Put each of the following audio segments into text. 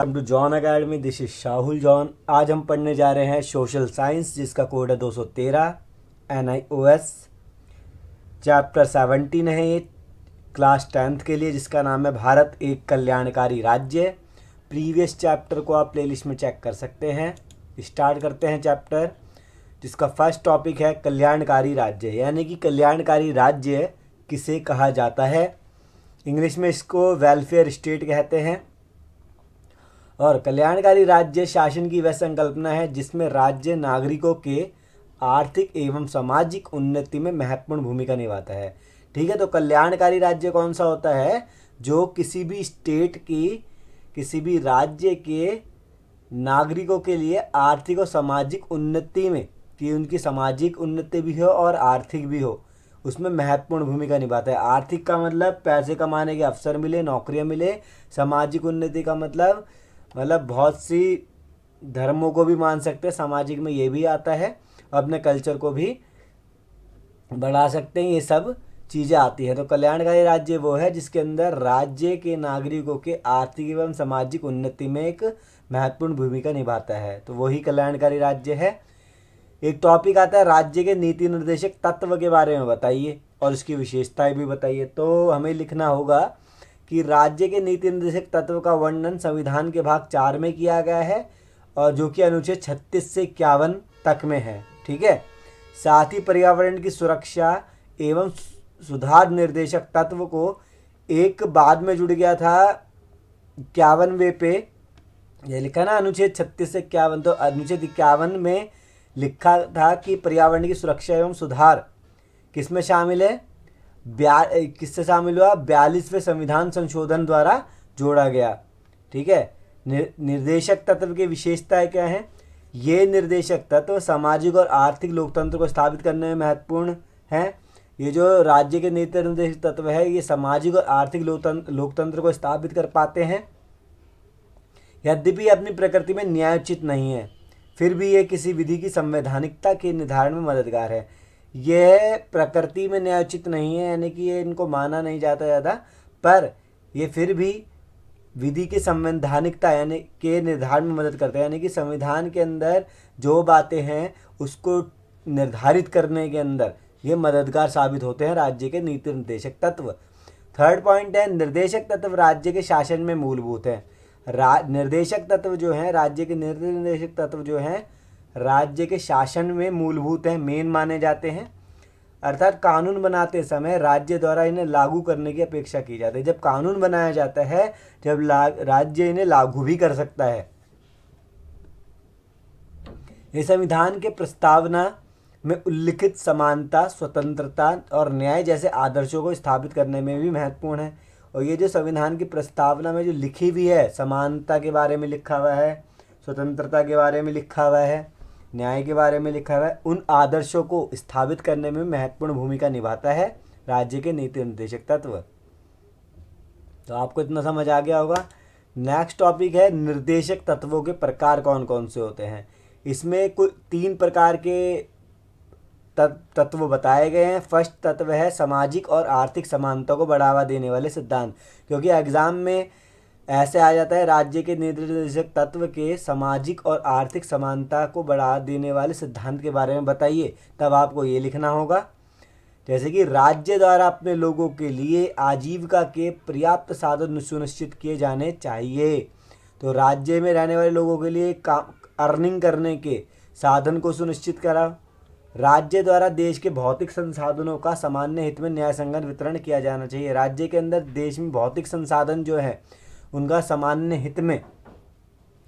Welcome to John Academy. This is Shahul John. आज हम पढ़ने जा रहे हैं सोशल साइंस, जिसका कोड है 213 NIOS। चैप्टर 17 है ये, क्लास 10th के लिए, जिसका नाम है भारत एक कल्याणकारी राज्य। प्रीवियस चैप्टर को आप प्लेलिस्ट में चेक कर सकते हैं। स्टार्ट करते हैं चैप्टर, जिसका फर्स्ट टॉपिक है कल्याणकारी राज्य, यानी कि कल्याणकारी राज्य किसे कहा जाता है। इंग्लिश में इसको वेलफेयर स्टेट कहते हैं। और कल्याणकारी राज्य शासन की वह संकल्पना है जिसमें राज्य नागरिकों के आर्थिक एवं सामाजिक उन्नति में महत्वपूर्ण भूमिका निभाता है। ठीक है, तो कल्याणकारी राज्य कौन सा होता है? जो किसी भी स्टेट की, किसी भी राज्य के नागरिकों के लिए आर्थिक और सामाजिक उन्नति में, कि उनकी सामाजिक उन्नति भी हो और आर्थिक भी हो, उसमें महत्वपूर्ण भूमिका निभाता है। आर्थिक का मतलब पैसे कमाने के अवसर मिले, नौकरियां मिले। सामाजिक उन्नति का मतलब बहुत सी धर्मों को भी मान सकते हैं, सामाजिक में ये भी आता है। अपने कल्चर को भी बढ़ा सकते हैं, ये सब चीज़ें आती हैं। तो कल्याणकारी राज्य वो है जिसके अंदर राज्य के नागरिकों के आर्थिक एवं सामाजिक उन्नति में एक महत्वपूर्ण भूमिका निभाता है, तो वही कल्याणकारी राज्य है। एक टॉपिक आता है राज्य के नीति निर्देशक तत्व के बारे में बताइए और उसकी विशेषताएं भी बताइए। तो हमें लिखना होगा कि राज्य के नीति निर्देशक तत्व का वर्णन संविधान के भाग 4 में किया गया है, और जो कि अनुच्छेद 36 से 51 तक में है। ठीक है, साथ ही पर्यावरण की सुरक्षा एवं सुधार निर्देशक तत्व को एक बाद में जुड़ गया था 51वें पे, ये लिखा ना अनुच्छेद 36 से 51। तो अनुच्छेद 51 में लिखा था कि पर्यावरण की सुरक्षा एवं सुधार किस में शामिल है? किससे शामिल हुआ? 42वें संविधान संशोधन द्वारा जोड़ा गया। ठीक है, निर्देशक तत्व की विशेषताएं क्या हैं? ये निर्देशक तत्व सामाजिक और आर्थिक लोकतंत्र को स्थापित करने में महत्वपूर्ण हैं। ये जो राज्य के नीति निर्देशक तत्व है, ये सामाजिक और आर्थिक लोकतंत्र को स्थापित कर पाते हैं। यद्यपि अपनी प्रकृति में न्यायोचित नहीं है, फिर भी ये किसी विधि की संवैधानिकता के निर्धारण में मददगार है। यह प्रकृति में न्यायोचित नहीं है, यानी कि ये इनको माना नहीं जाता ज़्यादा, पर ये फिर भी विधि की संवैधानिकता यानी के निर्धारण में मदद करते हैं। यानी कि संविधान के अंदर जो बातें हैं उसको निर्धारित करने के अंदर ये मददगार साबित होते हैं राज्य के नीति निर्देशक तत्व। थर्ड पॉइंट है निर्देशक तत्व राज्य के शासन में मूलभूत है। निर्देशक तत्व जो हैं, राज्य के नीति निर्देशक तत्व जो हैं, राज्य के शासन में मूलभूत हैं, मेन माने जाते हैं। अर्थात कानून बनाते समय राज्य द्वारा इन्हें लागू करने की अपेक्षा की जाती है। जब कानून बनाया जाता है, जब राज्य इन्हें लागू भी कर सकता है। ये संविधान के प्रस्तावना में उल्लिखित समानता, स्वतंत्रता और न्याय जैसे आदर्शों को स्थापित करने में भी महत्वपूर्ण है। और ये जो संविधान की प्रस्तावना में जो लिखी हुई है, समानता के बारे में लिखा हुआ है, स्वतंत्रता के बारे में लिखा हुआ है, न्याय के बारे में लिखा हुआ है, उन आदर्शों को स्थापित करने में महत्वपूर्ण भूमिका निभाता है राज्य के नीति निर्देशक तत्व। तो आपको इतना समझ आ गया होगा। नेक्स्ट टॉपिक है निर्देशक तत्वों के प्रकार कौन कौन से होते हैं। इसमें कुल 3 प्रकार के तत्व बताए गए हैं। फर्स्ट तत्व है सामाजिक और आर्थिक समानता को बढ़ावा देने वाले सिद्धांत, क्योंकि एग्जाम में ऐसे आ जाता है राज्य के निर्देशक तत्व के सामाजिक और आर्थिक समानता को बढ़ा देने वाले सिद्धांत के बारे में बताइए, तब आपको ये लिखना होगा। जैसे कि राज्य द्वारा अपने लोगों के लिए आजीविका के पर्याप्त साधन सुनिश्चित किए जाने चाहिए। तो राज्य में रहने वाले लोगों के लिए अर्निंग करने के साधन को सुनिश्चित करा। राज्य द्वारा देश के भौतिक संसाधनों का सामान्य हित में न्यायसंगत वितरण किया जाना चाहिए। राज्य के अंदर देश में भौतिक संसाधन जो है उनका सामान्य हित में,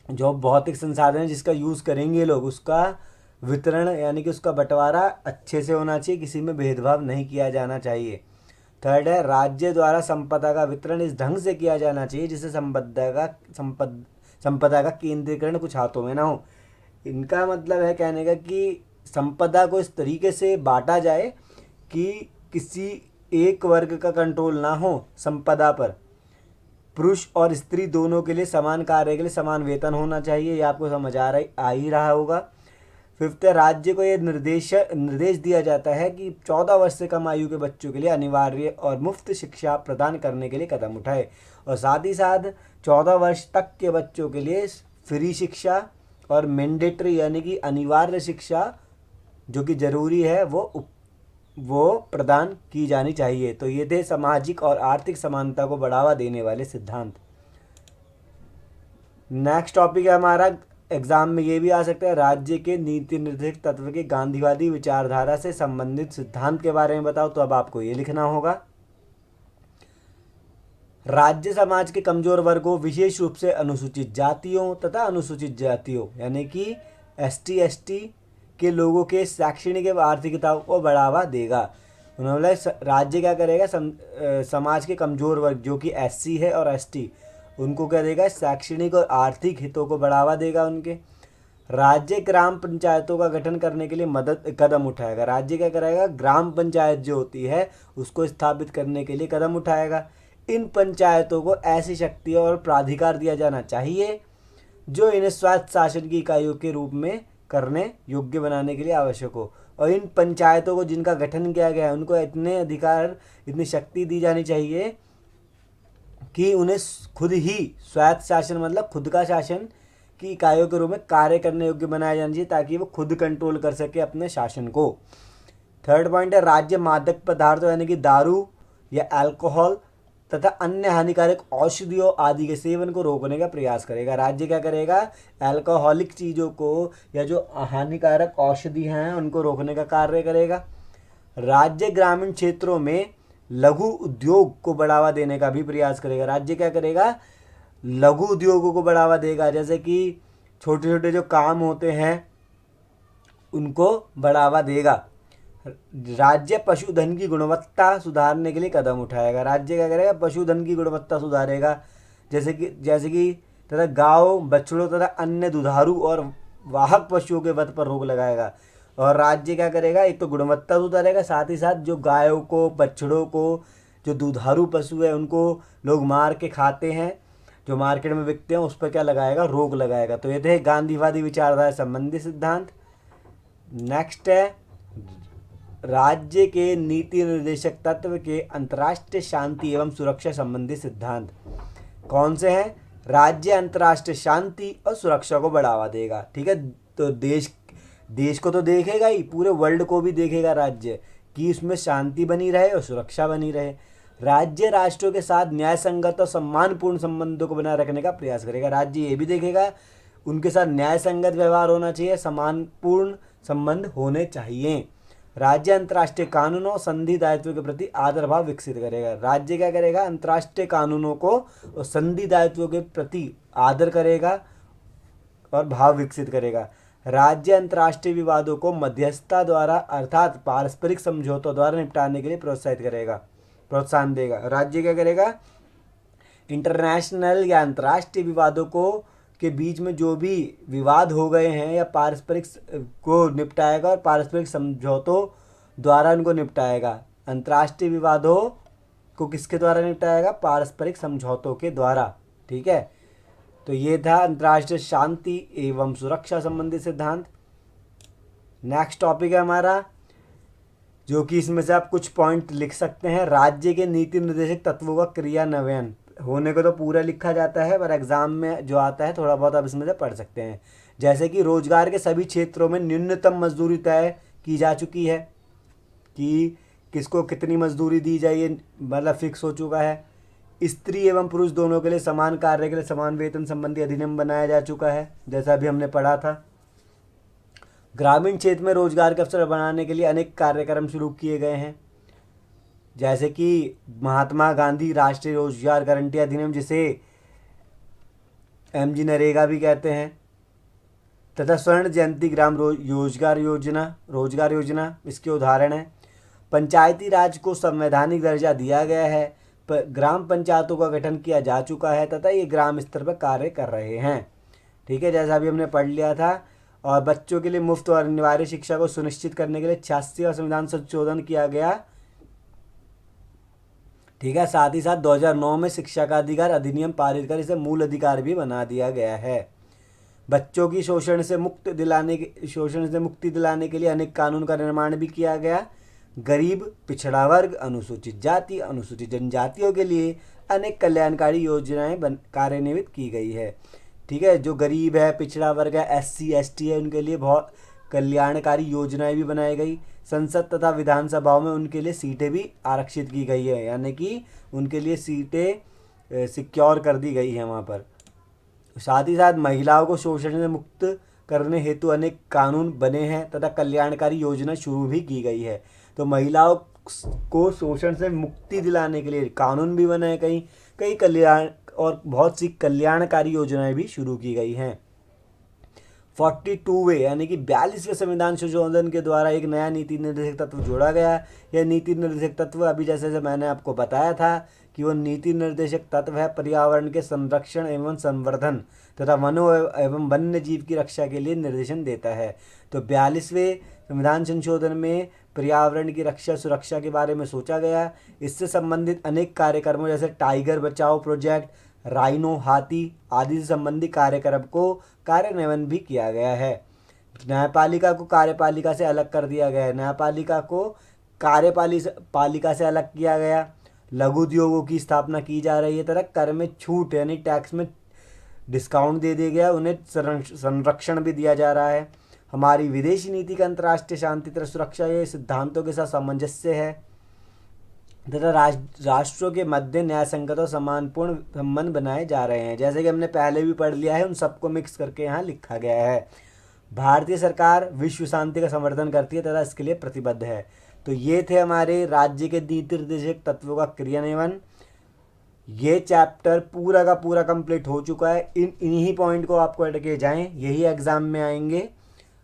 जो भौतिक संसाधन है जिसका यूज़ करेंगे लोग, उसका वितरण यानी कि उसका बंटवारा अच्छे से होना चाहिए, किसी में भेदभाव नहीं किया जाना चाहिए। थर्ड है राज्य द्वारा संपदा का वितरण इस ढंग से किया जाना चाहिए जिससे संपदा का केंद्रीकरण कुछ हाथों में ना हो। इनका मतलब है कहने का कि संपदा को इस तरीके से बांटा जाए कि किसी एक वर्ग का कंट्रोल ना हो संपदा पर। पुरुष और स्त्री दोनों के लिए समान कार्य के लिए समान वेतन होना चाहिए। ये आपको समझ आ ही रहा होगा। फिफ्थ, राज्य को ये निर्देश दिया जाता है कि 14 वर्ष से कम आयु के बच्चों के लिए अनिवार्य और मुफ्त शिक्षा प्रदान करने के लिए कदम उठाए। और साथ ही साथ 14 वर्ष तक के बच्चों के लिए फ्री शिक्षा और मैंडेटरी यानी कि अनिवार्य शिक्षा जो कि ज़रूरी है वो प्रदान की जानी चाहिए। तो ये थे सामाजिक और आर्थिक समानता को बढ़ावा देने वाले सिद्धांत। नेक्स्ट टॉपिक है हमारा, एग्जाम में ये भी आ सकता है, राज्य के नीति निर्देशक तत्व के गांधीवादी विचारधारा से संबंधित सिद्धांत के बारे में बताओ। तो अब आपको ये लिखना होगा, राज्य समाज के कमजोर वर्गों विशेष रूप से अनुसूचित जातियों तथा अनुसूचित जातियों यानी कि एसटी एसटी के लोगों के शैक्षणिक एवं आर्थिकता को बढ़ावा देगा। उन्होंने राज्य क्या करेगा, समाज के कमजोर वर्ग जो कि एससी है और एसटी, उनको क्या देगा, शैक्षणिक और आर्थिक हितों को बढ़ावा देगा उनके। राज्य ग्राम पंचायतों का गठन करने के लिए मदद कदम उठाएगा। राज्य क्या करेगा, ग्राम पंचायत जो होती है उसको स्थापित करने के लिए कदम उठाएगा। इन पंचायतों को ऐसी शक्ति और प्राधिकार दिया जाना चाहिए जो इन्हें स्वायत्त शासन की इकाइयों के रूप में करने योग्य बनाने के लिए आवश्यक हो। और इन पंचायतों को जिनका गठन किया गया है उनको इतने अधिकार, इतनी शक्ति दी जानी चाहिए कि उन्हें खुद ही स्वायत्त शासन मतलब खुद का शासन की इकाइयों के रूप में कार्य करने योग्य बनाया जाना चाहिए ताकि वो खुद कंट्रोल कर सके अपने शासन को। थर्ड पॉइंट है, राज्य मादक पदार्थों यानी कि दारू या अल्कोहल तथा अन्य हानिकारक औषधियों आदि के सेवन को रोकने का प्रयास करेगा। राज्य क्या करेगा, अल्कोहलिक चीज़ों को या जो हानिकारक औषधि हैं उनको रोकने का कार्य करेगा। राज्य ग्रामीण क्षेत्रों में लघु उद्योग को बढ़ावा देने का भी प्रयास करेगा। राज्य क्या करेगा, लघु उद्योगों को बढ़ावा देगा, जैसे कि छोटे छोटे जो काम होते हैं उनको बढ़ावा देगा। राज्य पशुधन की गुणवत्ता सुधारने के लिए कदम उठाएगा। राज्य क्या करेगा, पशुधन की गुणवत्ता सुधारेगा, जैसे कि तथा गायों, बछड़ों तथा अन्य दुधारू और वाहक पशुओं के वध पर रोक लगाएगा। और राज्य क्या करेगा, एक तो गुणवत्ता सुधारेगा, साथ ही साथ जो गायों को, बछड़ों को, जो दुधारू पशु है उनको लोग मार के खाते हैं, जो मार्केट में बिकते हैं, उस पर क्या लगाएगा, रोक लगाएगा। तो ये थे गांधीवादी विचारधारा संबंधी सिद्धांत। नेक्स्ट है, राज्य के नीति निर्देशक तत्व के अंतर्राष्ट्रीय शांति एवं सुरक्षा संबंधी सिद्धांत कौन से हैं? राज्य अंतर्राष्ट्रीय शांति और सुरक्षा को बढ़ावा देगा। ठीक है, तो देश को तो देखेगा ही, पूरे वर्ल्ड को भी देखेगा राज्य कि उसमें शांति बनी रहे और सुरक्षा बनी रहे। राज्य राष्ट्रों के साथ न्याय संगत और सम्मानपूर्ण संबंधों को बनाए रखने का प्रयास करेगा। राज्य ये भी देखेगा उनके साथ न्याय संगत व्यवहार होना चाहिए, सम्मानपूर्ण संबंध होने चाहिए। राज्य अंतर्राष्ट्रीय कानूनों, संधि दायित्व के प्रति आदर भाव विकसित करेगा। राज्य क्या करेगा, अंतर्राष्ट्रीय कानूनों को और संधि दायित्वों के प्रति आदर करेगा और भाव विकसित करेगा। राज्य अंतर्राष्ट्रीय विवादों को मध्यस्थता द्वारा अर्थात पारस्परिक समझौतों द्वारा निपटाने के लिए प्रोत्साहन देगा। राज्य क्या करेगा, इंटरनेशनल या अंतर्राष्ट्रीय विवादों के बीच में जो भी विवाद हो गए हैं या पारस्परिक को निपटाएगा और पारस्परिक समझौतों द्वारा उनको निपटाएगा। अंतर्राष्ट्रीय विवादों को किसके द्वारा निपटाएगा, पारस्परिक समझौतों के द्वारा। ठीक है, तो ये था अंतर्राष्ट्रीय शांति एवं सुरक्षा संबंधी सिद्धांत। नेक्स्ट टॉपिक है हमारा, जो कि इसमें से आप कुछ पॉइंट लिख सकते हैं, राज्य के नीति निर्देशक तत्वों का क्रियान्वयन। होने को तो पूरा लिखा जाता है पर एग्जाम में जो आता है थोड़ा बहुत आप इसमें से पढ़ सकते हैं। जैसे कि रोजगार के सभी क्षेत्रों में न्यूनतम मजदूरी तय की जा चुकी है कि किसको कितनी मजदूरी दी जाए, मतलब फिक्स हो चुका है। स्त्री एवं पुरुष दोनों के लिए समान कार्य के लिए समान वेतन संबंधी अधिनियम बनाया जा चुका है, जैसा अभी हमने पढ़ा था। ग्रामीण क्षेत्र में रोजगार के अवसर बनाने के लिए अनेक कार्यक्रम शुरू किए गए हैं, जैसे कि महात्मा गांधी राष्ट्रीय रोजगार गारंटी अधिनियम, जिसे MG नरेगा भी कहते हैं, तथा स्वर्ण जयंती ग्राम रोजगार योजना इसके उदाहरण है। पंचायती राज को संवैधानिक दर्जा दिया गया है, ग्राम पंचायतों का गठन किया जा चुका है तथा ये ग्राम स्तर पर कार्य कर रहे हैं। ठीक है, जैसा अभी हमने पढ़ लिया था। और बच्चों के लिए मुफ्त और अनिवार्य शिक्षा को सुनिश्चित करने के लिए 86वां संविधान संशोधन किया गया। ठीक है, साथ ही साथ 2009 में शिक्षा का अधिकार अधिनियम पारित कर इसे मूल अधिकार भी बना दिया गया है। बच्चों की शोषण से मुक्ति दिलाने के लिए अनेक कानून का निर्माण भी किया गया। गरीब, पिछड़ा वर्ग, अनुसूचित जाति, अनुसूचित जनजातियों के लिए अनेक कल्याणकारी योजनाएं कार्यान्वित की गई है। ठीक है, जो गरीब है, पिछड़ा वर्ग है, SC ST है, उनके लिए बहुत कल्याणकारी योजनाएं भी बनाई गई। संसद तथा विधानसभाओं में उनके लिए सीटें भी आरक्षित की गई है, यानी कि उनके लिए सीटें सिक्योर कर दी गई है वहाँ पर। साथ ही साथ महिलाओं को शोषण से मुक्त करने हेतु अनेक कानून बने हैं तथा कल्याणकारी योजना शुरू भी की गई है। तो महिलाओं को शोषण से मुक्ति दिलाने के लिए कानून भी बने हैं, कई कई कल्याण और बहुत सी कल्याणकारी योजनाएं भी शुरू की गई हैं। 42वें यानी कि 42वें संविधान संशोधन के द्वारा एक नया नीति निर्देशक तत्व जोड़ा गया। यह नीति निर्देशक तत्व अभी जैसे मैंने आपको बताया था कि वो नीति निर्देशक तत्व है पर्यावरण के संरक्षण एवं संवर्धन तथा वनों एवं वन्य जीव की रक्षा के लिए निर्देशन देता है। तो 42वें संविधान संशोधन में पर्यावरण की रक्षा सुरक्षा के बारे में सोचा गया। इससे संबंधित अनेक कार्यक्रमों जैसे टाइगर बचाओ प्रोजेक्ट, राइनो, हाथी आदि से संबंधित कार्यक्रम को कार्यान्वयन भी किया गया है। न्यायपालिका को कार्यपालिका से अलग कर दिया गया है, न्यायपालिका को कार्यपालिका से अलग किया गया। लघु उद्योगों की स्थापना की जा रही है तथा कर में छूट यानी टैक्स में डिस्काउंट दे दिया गया, उन्हें संरक्षण भी दिया जा रहा है। हमारी विदेशी नीति का अंतर्राष्ट्रीय शांति तथा सुरक्षा ये सिद्धांतों के साथ सामंजस्य है तथा राष्ट्रों के मध्य न्याय संगत और सम्मानपूर्ण संबंध बनाए जा रहे हैं। जैसे कि हमने पहले भी पढ़ लिया है, उन सबको मिक्स करके यहाँ लिखा गया है। भारतीय सरकार विश्व शांति का समर्थन करती है तथा इसके लिए प्रतिबद्ध है। तो ये थे हमारे राज्य के नीति निर्देशक तत्वों का क्रियान्वयन। ये चैप्टर पूरा का पूरा कंप्लीट हो चुका है। इन्हीं पॉइंट को आपको अटके के जाएं, यही एग्जाम में आएंगे।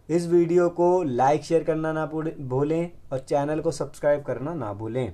इस वीडियो को लाइक शेयर करना ना भूलें और चैनल को सब्सक्राइब करना ना भूलें।